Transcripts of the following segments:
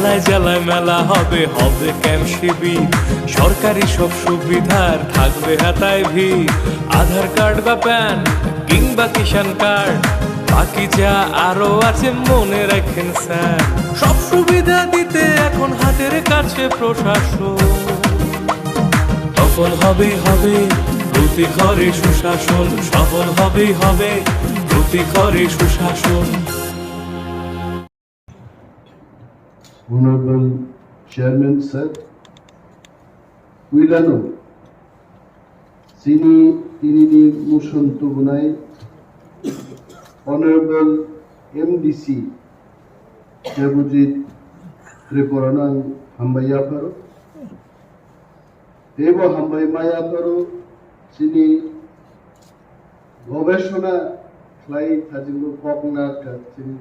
জেলায় জেলায় মেলা হবে, হবে ক্যাম্প শিবির, সরকারি সব সুবিধার থাকবে হাতায় ভিড়। আধার কার্ড বা প্যান কিংবা কিষাণ কার্ড, বাকি যা আরো আছে মনে রাখেন স্যার। সব সুবিধা দিতে এখন হাতের কাছে প্রশাসন, সফল হবে হবে প্রতি ঘরে সুশাসন, সফল হবে হবে প্রতি ঘরে সুশাসন। Honorable Chairman Sir, Uilano, Sini Tinini Mushon Tugunai, Honorable MDC, Jabujit Tripuranang Hambayaparo, Debo Hambayaparo, Sini Gobeshona, Clay Tajilu Kokna, Sini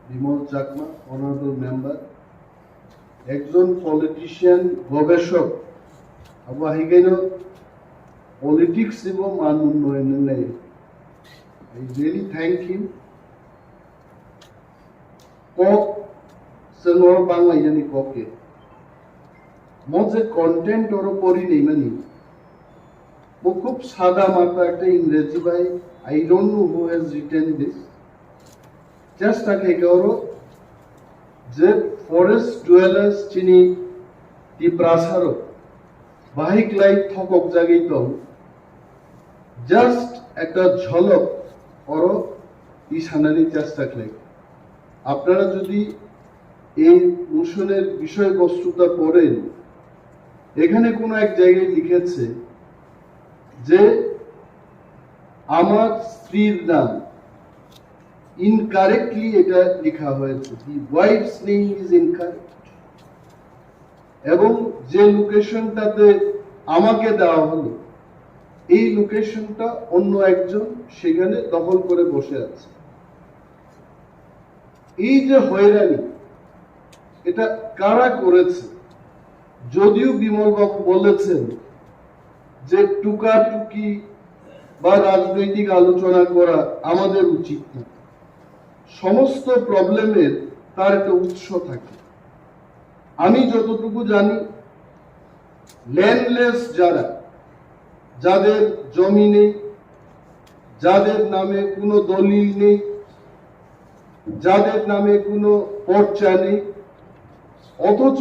Bimal Chakma, honourable member, একজন পলিটিশিয়ান গবেষক, আবাহিগেন পলিটিক্স এবং মান উন্নয়ন নেই। I really thank him. কক সঙ্গর বাংলা জানি ককে মজে কন্টেন্ট ওর পড়ি নেই মানে ও খুব সাদা মাথা একটা ইংরেজি ভাই। I don't know who has written this. Just like যে ফরেস্ট ডুয়েলার্স চিনি তি প্রাসারো বাহিক লাইট থকক জাগিত জাস্ট একটা ঝলক অর ই সানালি চেষ্টা খাই। আপনারা যদি এই মোশনের বিষয়বস্তুটা পড়েন, এখানে কোনো এক জায়গায় লিখেছে যে আমার স্ত্রীর নাম ইনকারেক্টলি এটা লেখা হয়েছে, দি ওয়াইফস নেম ইজ ইনকারেক্ট, এবং যে লোকেশনটাতে আমাকে দেওয়া হলো এই লোকেশনটা অন্য একজন সেখানে দখল করে বসে আছে। এই যে হয়রানি এটা কারা করেছে? যদিও বিমল বাবু বলেছেন যে টুকাটুকি বা রাজনৈতিক আলোচনা করা আমাদের উচিত না, সমস্ত প্রবলেমের তার একটা উৎস থাকে। আমি যতটুকু জানি ল্যান্ডলেস যারা, যাদের জমি নেই, যাদের নামে কোনো দলিল নেই, যাদের নামে কোনো পর্চা নেই, অথচ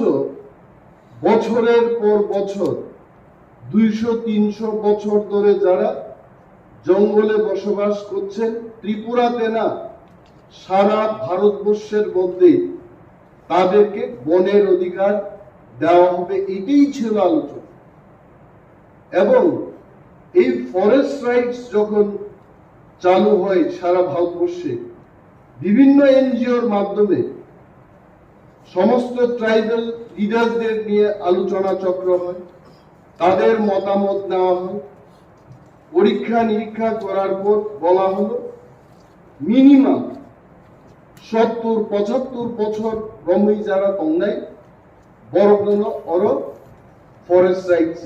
বছরের পর বছর 200-300 বছর ধরে যারা জঙ্গলে বসবাস করছেন, ত্রিপুরাতে না সারা ভারতবর্ষের মধ্যে তাদেরকে বনের অধিকার দেওয়া হবে, এটাই ছিল আলোচনা। এবং এই ফরেস্ট রাইটস যখন চালু হয় সারা ভারতবর্ষে, বিভিন্ন এনজিওর মাধ্যমে সমস্ত ট্রাইবাল লিডারদের নিয়ে আলোচনা চক্র হয়, তাদের মতামত নেওয়া হয়, পরীক্ষা নিরীক্ষা করার পর বলা হলো মিনিমাম 70-75 বছর ব্রহ্মী যারা তংনাই বড় অর ফরেস্ট রাইটস।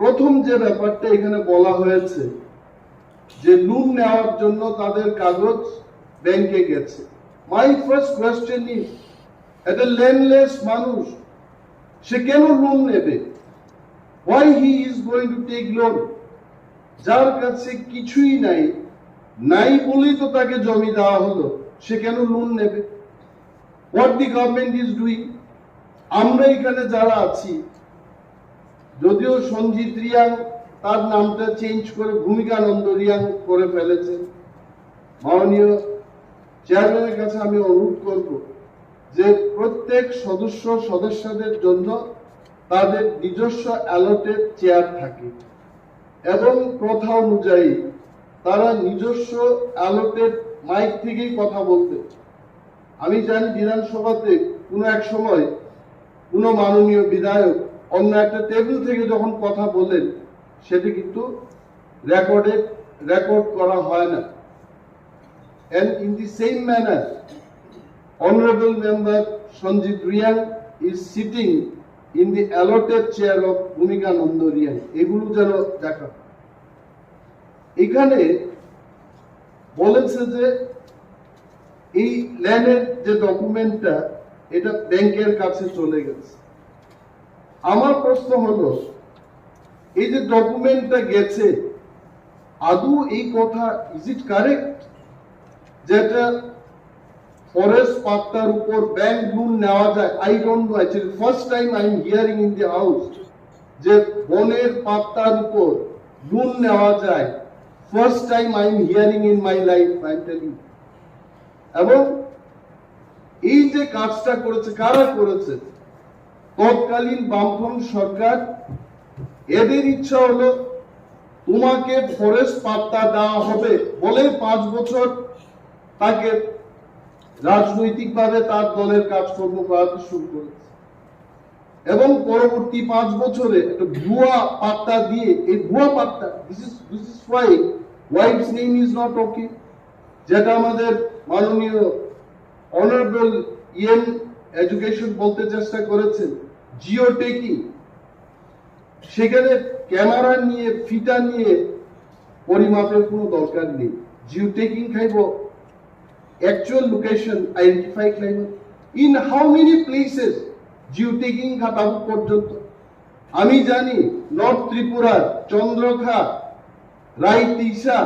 প্রথম যে ব্যাপারটা এখানে বলা হয়েছে যে লোন নেওয়ার জন্য তাদের কাগজ ব্যাংকে গেছে। মাই ফার্স্ট কোয়েশ্চেন ইজ, একটা ল্যান্ডলেস মানুষ সে কেন লোন নেবে? Why he is going to take loan? যার কাছে কিছুই নাই, নাই বলেই তো তাকে জমি দেওয়া হলো, সে কেন লোন নেবে? What the government is doing? আমরা এখানে যারা আছি, যদিও সঞ্জিত রিয়াং তার নামটা চেঞ্জ করে ভূমিকানন্দ রিয়াং করে ফেলেছেন, মাননীয় চেয়ারম্যানের কাছে আমি অনুরোধ করব যে প্রত্যেক সদস্যদের জন্য তাদের নিজস্ব অ্যালটেড চেয়ার থাকে এবং প্রথা অনুযায়ী তারা নিজস্ব অ্যালটেড মাইক থেকেই কথা বলতে। আমি জানি বিধানসভাতে কোনো এক সময় কোনো মাননীয় বিধায়ক অন্য একটা টেবিল থেকে যখন কথা বলেন, সেটি কিন্তু রেকর্ড করা হয় না। And in the same manner, Honorable Member Sanjit Riyang is sitting in the allotted chair of Bhumika Nando Riyang. এগুলো যেন দেখা। এখানে বলেছে যে এই ল্যান্ডের যে ডকুমেন্টটা এটা ব্যাংকের কাছে চলে গেছে। আমার প্রশ্ন হলো, এই যে ডকুমেন্টটা গেছে, আদৌ এই কথা ইজ ইট কারেক্ট যেটা ফরেস্ট পাত্তার উপর ব্যাংক লোন নেওয়া যায়? I don't know, actually first time I am hearing in the house যে বনের পাত্তার উপর লোন নেওয়া যায়। First time I am hearing in my life, I am telling. এবং এই যে কাজটা করেছে, কারা করেছে? তৎকালীন বামফ্রন্ট সরকার। এদের ইচ্ছা হলো তোমাকে ফরেস্ট পাত্তা দেওয়া হবে বলে 5 বছর তাকে রাজনৈতিকভাবে তার দলের কাজকর্ম করাতে শুরু করেছে, এবং পরবর্তী 5 বছরে একটা ভুয়া পাত্তা দিয়ে, এই ভুয়া পাত্তা, this is Y wife's name is not okay, যেটা আমাদের মাননীয় অনারেবল ইএম এডুকেশন বলতে চেষ্টা করেছেন, জিও টেকিং। সেখানে ক্যামেরা নিয়ে, ফিটা নিয়ে পরিমাপের কোনো দরকার নেই। জিও টেকিং খাইব actual location identify climate in how many places geotagging খাটাবো পর্যন্ত? আমি জানি নর্থ ত্রিপুরার চন্দ্রখা, রাইতিসা,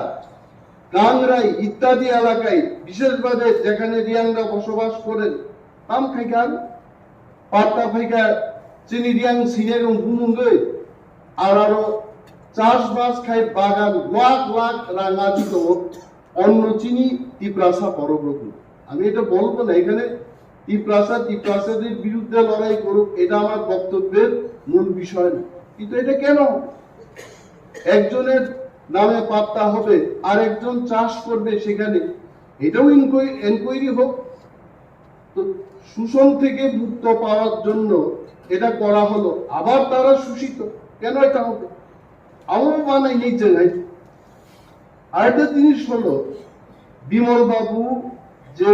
কাংরাই ইত্যাদি এলাকায়, বিশেষভাবে যেখানে রিয়াংরা বসবাস করেন, আম খাইকার পাতা ফাইকা চিনি রিয়াং সিনের হুমুঙ্গই আর আরো চাষবাস খাই বাগান লাখ লাখ রাঙা দিত অন্য চিনি ত্রিপুরাসা পরব্রত। আমি এটা বলবো না এখানে ত্রিপুরাসাদের বিরুদ্ধে লড়াই করুক, এটা আমার বক্তব্যের মূল বিষয় না। কিন্তু এটা কেন একজনের নামে পাত্তা হবে আর একজন চাষ করবে সেখানে? এটাও এনকোয়ারি হোক। তো শোষণ থেকে মুক্ত পাওয়ার জন্য এটা করা হলো, আবার তারা শোষিত কেন? এটা হবে আমার মানাই নিচে নাই। আরেকটা জিনিস হলো, বিমল বাবু যে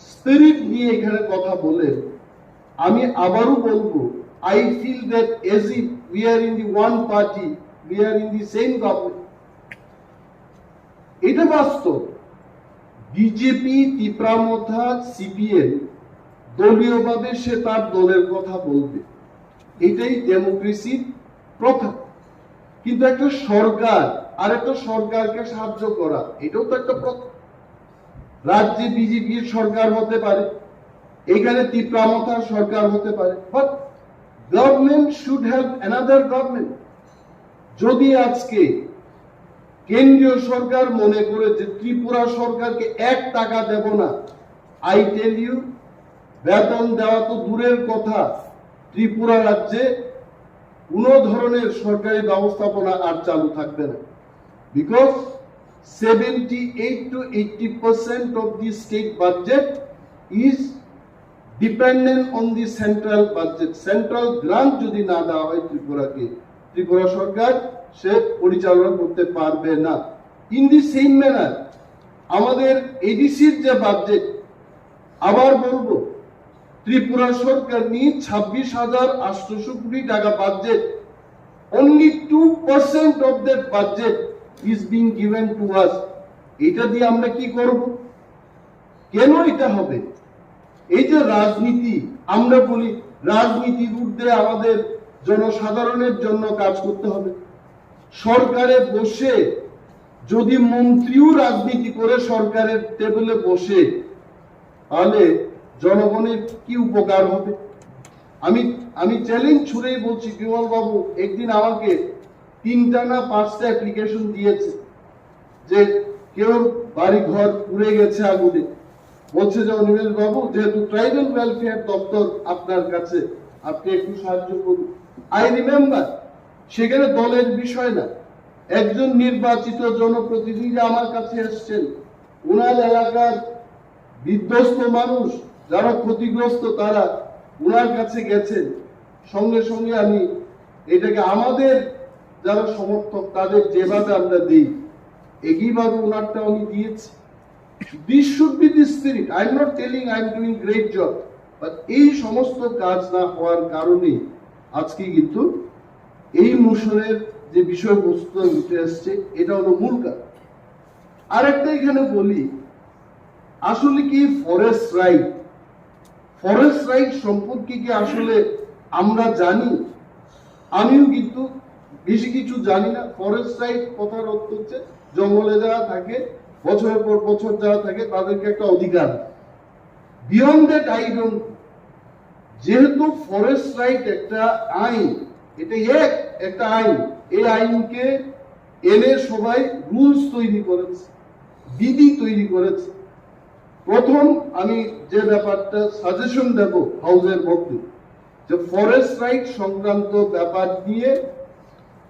স্পিরিট নিয়ে এখানে কথা বলেন, আমি আবারও বলবো, I feel that as if we are in the one party, we are in the same government. এটা বাস্তব। বিজেপি, ত্রিপুরা, সিপিএম দলীয়ভাবে সে তার দলের কথা বলবে, এটাই ডেমোক্রেসির প্রথা। কিন্তু একটা সরকার আর একটা সরকারকে সাহায্য করা, এটাও তো একটা প্রথা। রাজ্যে বিজেপির সরকার হতে পারে, এখানে ত্রিপুরা সরকার হতে পারে, but government should have another government. যদি আজকে কেন্দ্রীয় সরকার মনে করে যে ত্রিপুরা সরকারকে 1 টাকা দেব না, আই টেল ইউ, বেতন দেওয়া তো দূরের কথা, ত্রিপুরা রাজ্যে কোন ধরনের সরকারি ব্যবস্থাপনা আর চালু থাকবে না। Because 78 to 80% of the state budget is dependent on the central budget. Central grant যদি না দেওয়া হয় ত্রিপুরাকে, ত্রিপুরা সরকার সে পরিচালনা করতে পারবে না। ইন দি সেম ম্যানার আমাদের এডিসির যে বাজেট, আবার বলবো, ত্রিপুরা সরকার নিয়ে 26,800 কোটি টাকা budget, only 2% of that budget is being given to us. এটা দিয়ে আমরা কি করব? কেন এটা হবে? এই যে রাজনীতি, আমরা বলি রাজনীতির ঊর্ধ্বে আমাদের জনসাধারণের জন্য কাজ করতে হবে। সরকারে বসে যদি মন্ত্রীও রাজনীতি করে সরকারের টেবিলে বসে, তাহলে জনগণের কি উপকার হবে? আমি চ্যালেঞ্জ ছুড়েই বলছি, বিমল বাবু একদিন আমাকে 3টা না 5টা অ্যাপ্লিকেশন দিয়েছে যে কেউ বাড়ি ঘর পুড়ে গেছে আগুনে, বলছে যে অনিমেষ বাবু, যেহেতু ট্রাইবাল ওয়েলফেয়ার দপ্তর আপনার কাছে, আপনি একটু সাহায্য করুন। আই রিমেম্বার, সেখানে দলের বিষয় না, একজন নির্বাচিত জনপ্রতিনিধি আমার কাছে এসছেন, ওনার এলাকার বিধ্বস্ত মানুষ যারা ক্ষতিগ্রস্ত তারা ওনার কাছে গেছেন। সঙ্গে সঙ্গে আমি এটাকে আমাদের যারা সমর্থক তাদের যেভাবে আমরা দিই, একইভাবে ওনারটা আমি দিয়েছি। This should be the spirit. I am not telling I am doing great job, but এই সমস্ত কাজ না হওয়ার কারণে আজকে কিন্তু এই মোশনের যে বিষয়বস্তু উঠে আসছে, এটা হলো মূল কারণ। আরেকটা এখানে বলি, আসলে কি ফরেস্ট রাইট সম্পর্কে কি আসলে আমরা জানি? আমিও কিন্তু বেশি কিছু জানি না। ফরেস্ট রাইট কথার অর্থ হচ্ছে জঙ্গলে যারা থাকে, বছরের পর বছর যারা থাকে, তাদেরকে একটা অধিকার। Beyond that I don't. যেহেতু ফরেস্ট রাইট একটা আইন, এটা একটা আইন, এই আইনকে এনে সবাই রুলস তৈরি করেছে, বিধি তৈরি করেছে। প্রথম আমি যে ব্যাপারটা সাজেশন দেব হাউসের মধ্যে, যে ফরেস্ট রাইট সংক্রান্ত ব্যাপার নিয়ে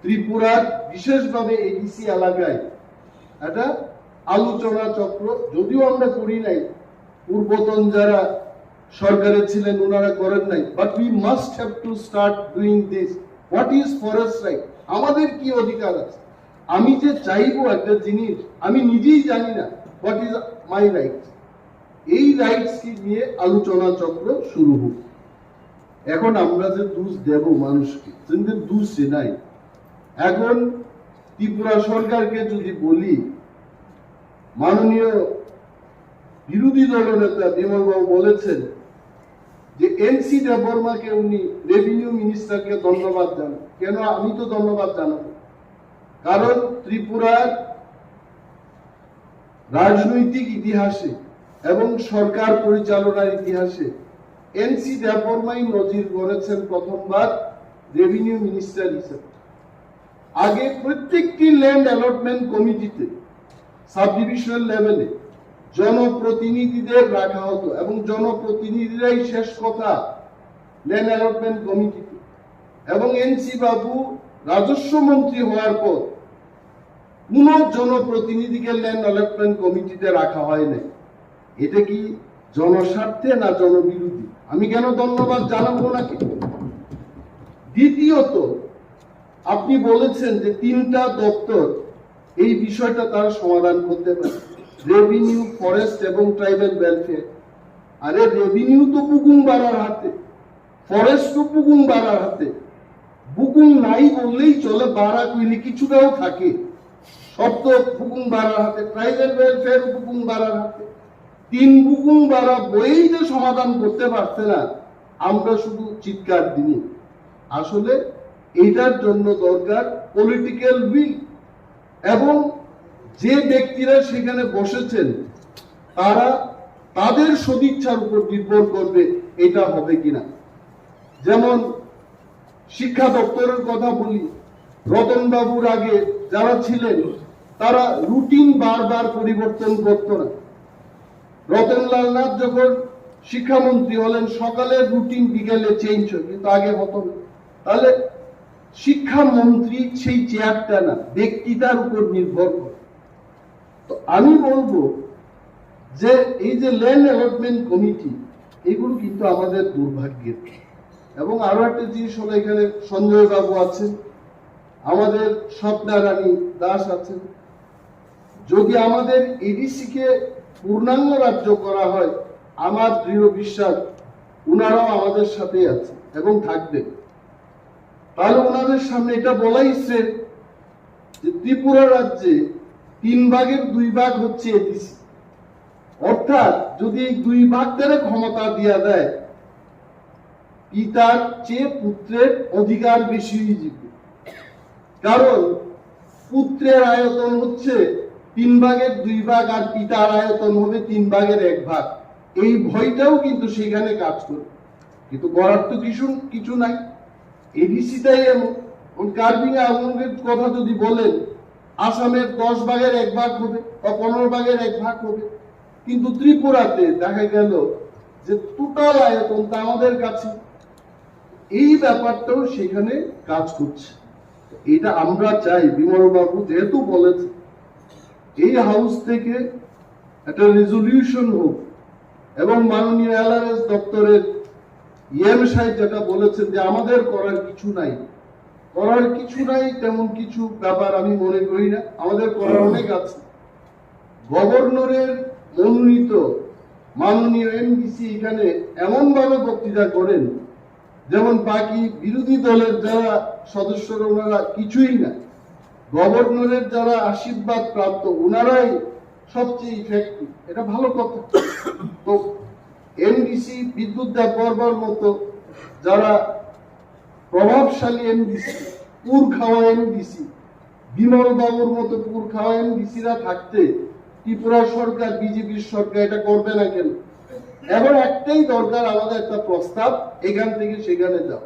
ত্রিপুরার বিশেষভাবে এডিসি এলাকায় একটা আলোচনা চক্র, যদিও আমরা করি নাই, পূর্বতন যারা সরকারে ছিলেন ওনারা করেন নাই, but we must have to start doing this. What is forest right? আমাদের কি অধিকার আছে? আমি যে চাইবো একটা জিনিস, আমি নিজেই জানি না হোয়াট ইজ মাই রাইট। এই রাইটস কি নিয়ে আলোচনা চক্র শুরু হোক। এখন আমরা যে দোষ দেব মানুষকে, কিন্তু দোষ নাই। এখন ত্রিপুরা সরকারকে যদি বলি, মাননীয় বিরোধী দলের নেতা বিমল বাবু বলেছেন যে এনসি দেববর্মাকে উনি রেভিনিউ মিনিস্টারকে ধন্যবাদ জানান। কেন আমি তো ধন্যবাদ জানাবো? কারণ ত্রিপুরার রাজনৈতিক ইতিহাসে এবং সরকার পরিচালনার ইতিহাসে এনসি দেববর্মাই নজির গড়েছেন প্রথমবার রেভিনিউ মিনিস্টার হিসেবে। আগে প্রত্যেকটি ল্যান্ড অ্যালটমেন্ট কমিটিতে সাব ডিভিশনাল লেভেলে জনপ্রতিনিধিদের রাখা হতো এবং জনপ্রতিনিধিরাই শেষ কথা ল্যান্ড অ্যালটমেন্ট কমিটিতে। এবং এনসি বাবু রাজস্ব মন্ত্রী হওয়ার পর কোন জনপ্রতিনিধিকে ল্যান্ড অ্যালটমেন্ট কমিটিতে রাখা হয় না। এটা কি জনস্বার্থে না জনবিরোধী? আমি কেন ধন্যবাদ জানাবো নাকি? দ্বিতীয়ত, আপনি বলেছেন যে 3টা দপ্তর এই বিষয়টা তারা সমাধান করতে পারে, রেভিনিউ, ফরেস্ট এবং ট্রাইবাল ওয়েলফেয়ার। আরে রেভিনিউ তো বুকুং বাড়ার হাতে, ফরেস্ট তো বুকুং বাড়ার হাতে। বুকুং নাই বললেই চলে, বাড়া কইলে কিছুটাও থাকে। সব তো বুকুং বাড়ার হাতে, ট্রাইবাল ওয়েলফেয়ার বুকুং বাড়ার হাতে। 3 বুকুং বাড়া বইই যে সমাধান করতে পারছে না, আমরা শুধু চিৎকার দিই। আসলে এটার জন্য দরকার পলিটিক্যাল উইল, এবং যে ব্যক্তিরা সেখানে বসেছেন তারা তাদের সদিচ্ছার উপর নির্ভর করবে এটা হবে কিনা। যেমন শিক্ষা দপ্তরের কথা বলি, রতন বাবুর আগে যারা ছিলেন তারা রুটিন বারবার পরিবর্তন করত না। রতনলাল নাথ যখন শিক্ষামন্ত্রী হলেন, সকালের রুটিন বিকেলে চেঞ্জ হয়, কিন্তু আগে হতো না। তাহলে শিক্ষামন্ত্রী সেই চেয়ারটা না, ব্যক্তিটার উপর নির্ভর করে। তো আমি বলবো যে এই যে ল্যান্ড অ্যালটমেন্ট কমিটি, এগুলো কিন্তু আমাদের দুর্ভাগ্যের। এবং আরো একটা জিনিস হলো, এখানে সঞ্জয় বাবু আছেন, আমাদের স্বপ্না রানী দাস আছেন। যদি আমাদের এডিসি কে পূর্ণাঙ্গ রাজ্য করা হয়, আমার দৃঢ় বিশ্বাস উনারাও আমাদের সাথে আছে এবং থাকবে। তাহলে ওনাদের সামনে এটা বলাই শ্রেয় যে ত্রিপুরা রাজ্যে 3 ভাগের 2 ভাগ হচ্ছে এডিসি। অর্থাৎ যদি এই 2 ভাগ দ্বারা ক্ষমতা দিয়া দেয়, পিতার চেয়ে পুত্রের অধিকার বেশি হয়ে যাবে। কারণ পুত্রের আয়তন হচ্ছে 3 ভাগের 2 ভাগ, আর পিতার আয়তন হবে 3 ভাগের 1 ভাগ। এই ভয়টাও কিন্তু সেখানে কাজ করে, কিন্তু করার তো কিছু নাই। এডিসিটাই এমন। কার্বিং আঙুলের কথা যদি বলেন, আসামের 10 ভাগের 1 ভাগ হবে বা 15 ভাগের 1 ভাগ হবে, কিন্তু ত্রিপুরাতে দেখা গেল যে টোটাল আয়তনটা আমাদের কাছে। এই ব্যাপারটাও সেখানে কাজ করছে। এটা আমরা চাই, বিমল বাবু যেহেতু বলেছে, এই হাউস থেকে একটা রেজলিউশন হোক, এবং মাননীয় এলআরএস দপ্তরের ইএম সাহেব যেটা বলেছেন যে আমাদের করার কিছু নাই, তেমন কিছু ব্যাপার আমি মনে করি না। আমাদের করার অনেক আছে। গভর্নরের মনোনীত মাননীয় এমডিসি এখানে এমন ভাবে বক্তৃতা করেন, যেমন বাকি বিরোধী দলের যারা সদস্যরা ওনারা কিছুই না। গভর্নরের যারা আশীর্বাদ প্রাপ্ত ওনারাই সবচেয়ে ইফেক্টিভ, এটা ভালো কথা। তো এমডিসি বিদ্যুৎ দেববর্মার মতো যারা প্রভাবশালী এমডিসি, পুর খাওয়া এমডিসি, বিমল বাবুর মতো পুর খাওয়া এমডিসিরা থাকতে ত্রিপুরা সরকার, বিজেপির সরকার এটা করবে না কেন? এখন একটাই দরকার, আমাদের একটা প্রস্তাব, এখান থেকে সেখানে যাও,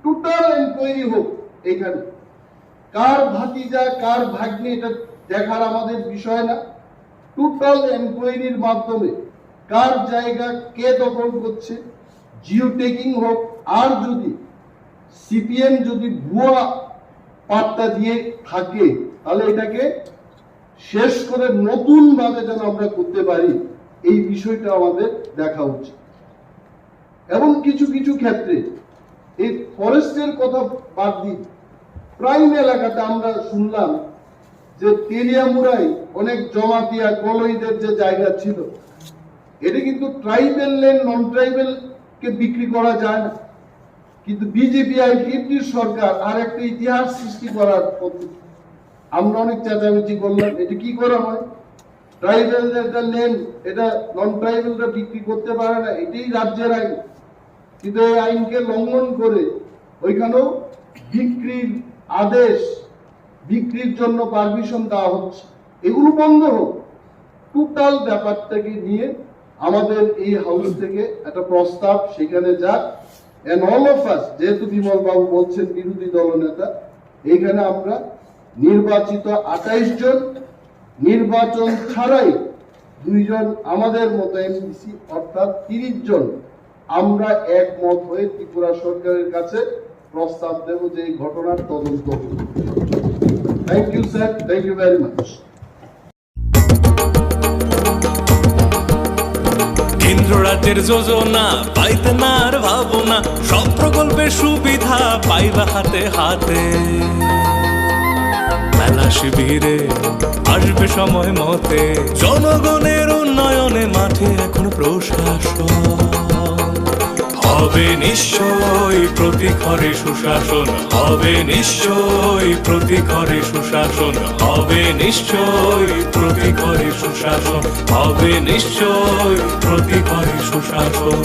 টোটাল এনকোয়ারি হোক। এখানে কার ভাতিজা কার ভাগ্নে এটা দেখার আমাদের বিষয় না, টোটাল এনকোয়ারির মাধ্যমে কার জায়গা কে দখল করছে, জিও টেকিং হোক। আর যদি সিপিএম যদি ভুয়া পাট্টা দিয়ে থাকে তাহলে এটাকে শেষ করে নতুন ভাবে যেন আমরা করতে পারি, এই বিষয়টা আমাদের দেখা উচিত। এবং কিছু কিছু ক্ষেত্রে এই ফরেস্টের কথা বাদ দিই, প্রাইম এলাকাতে আমরা শুনলাম যে তেলিয়ামুড়ায় অনেক জমাতিয়া কলইদের যে জায়গা ছিল, এটা কিন্তু ট্রাইবেল ল্যান্ড নন ট্রাইবেল কে বিক্রি করা যায় না, কিন্তু বিজেপি আর ইউপির সরকার আর একটা ইতিহাস সৃষ্টি করার পদ্ধতি। আমরা অনেক চেঁচামেচি করলাম, এটা কি করা হয়? ট্রাইবেলদের ল্যান্ড এটা নন ট্রাইবেলরা বিক্রি করতে পারে না, এটাই রাজ্যের আইন, কিন্তু এই আইনকে লঙ্ঘন করে ওইখানেও বিক্রির আদেশ, বিক্রির জন্য পারমিশন দেওয়া হচ্ছে। এগুলো বন্ধ হোক। টোটাল ব্যাপারটাকে নিয়ে আমাদের এই হাউস থেকে একটা প্রস্তাব সেখানে যাক, এন্ড অল অফ আস, যেহেতু বিমল বাবু বলছেন বিরোধী দলনেতা, এইখানে আমরা নির্বাচিত 28 জন, নির্বাচন ছাড়াই 2 জন আমাদের মতো এমডিসি, অর্থাৎ 30 জন আমরা একমত হয়ে ত্রিপুরা সরকারের কাছে প্রস্তাব দেব যে এই ঘটনার তদন্ত হবে। Thank you sir, thank you very much. কেন্দ্র রাজ্যের যোজনা পাইতে না আর ভাবনা, সব প্রকল্পের সুবিধা পাইবা হাতে হাতে। মেলা শিবিরে আসবে সময় মতে, জনগণের উন্নয়নে মাঠে এখন প্রশাসন হবে নিশ্চয়ই, প্রতি ঘরে সুশাসন হবে নিশ্চয়ই, প্রতি ঘরে সুশাসন হবে নিশ্চয়ই, প্রতি ঘরে সুশাসন হবে নিশ্চয়ই, প্রতি ঘরে সুশাসন।